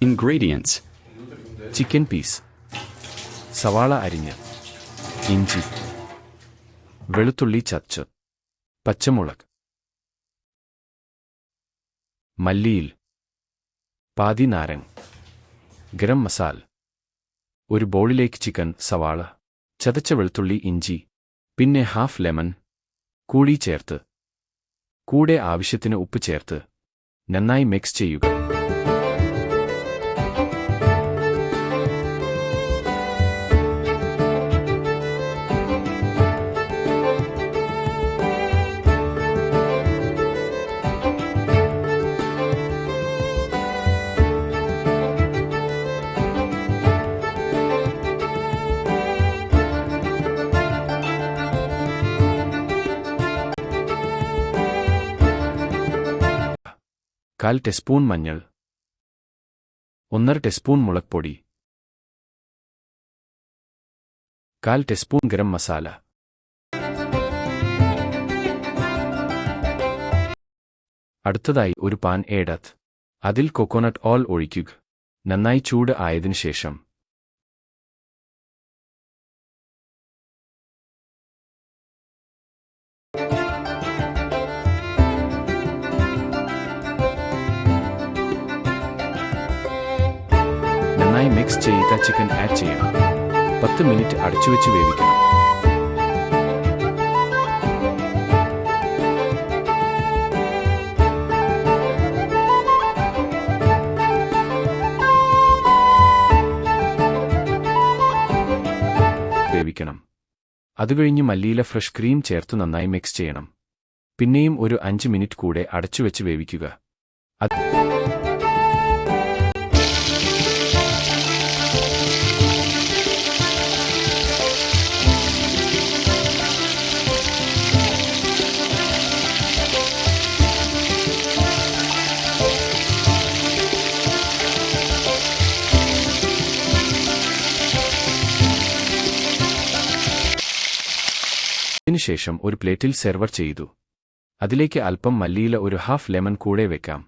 Ingredients: chicken piece, സവാള അരിഞ്ഞ്, ഇഞ്ചി, വെളുത്തുള്ളി ചതച്ച്, പച്ചമുളക്, മല്ലിയിൽ, പാതി നാരങ്ങ, ഗരം മസാല. ഒരു ബൗളിലേക്ക് ചിക്കൻ, സവാള, ചതച്ച വെളുത്തുള്ളി, ഇഞ്ചി, പിന്നെ ഹാഫ് ലെമൺ കൂടി ചേർത്ത്, കൂടെ ആവശ്യത്തിന് ഉപ്പ് ചേർത്ത് നന്നായി മിക്സ് ചെയ്യുക. കാൽ ടീസ്പൂൺ മഞ്ഞൾ, 1/2 ടീസ്പൂൺ മുളക്പൊടി, കാൽ ടീസ്പൂൺ ഗരം മസാല. അടുത്തതായി ഒരു പാൻ എടുത്ത് അതിൽ കോക്കോനട്ട് ഓയിൽ ഒഴിക്കുക. നന്നായി ചൂട് ആയതിനു ശേഷം നന്നായി മിക്സ് ചെയ്ത ചിക്കൻ ആഡ് ചെയ്യണം. 10 മിനിറ്റ് അടച്ചുവെച്ച് വേവിക്കണം. അതുകഴിഞ്ഞ് മല്ലിയില ഫ്രഷ് ക്രീം ചേർത്ത് നന്നായി മിക്സ് ചെയ്യണം. പിന്നെയും ഒരു 5 മിനിറ്റ് കൂടെ അടച്ചുവെച്ച് വേവിക്കുക. അതിനുശേഷം ഒരു പ്ലേറ്റിൽ സെർവർ ചെയ്തു. അതിലേക്ക് അല്പം മല്ലിയില, ഒരു ഹാഫ് ലെമൺ കൂടെ വെക്കാം.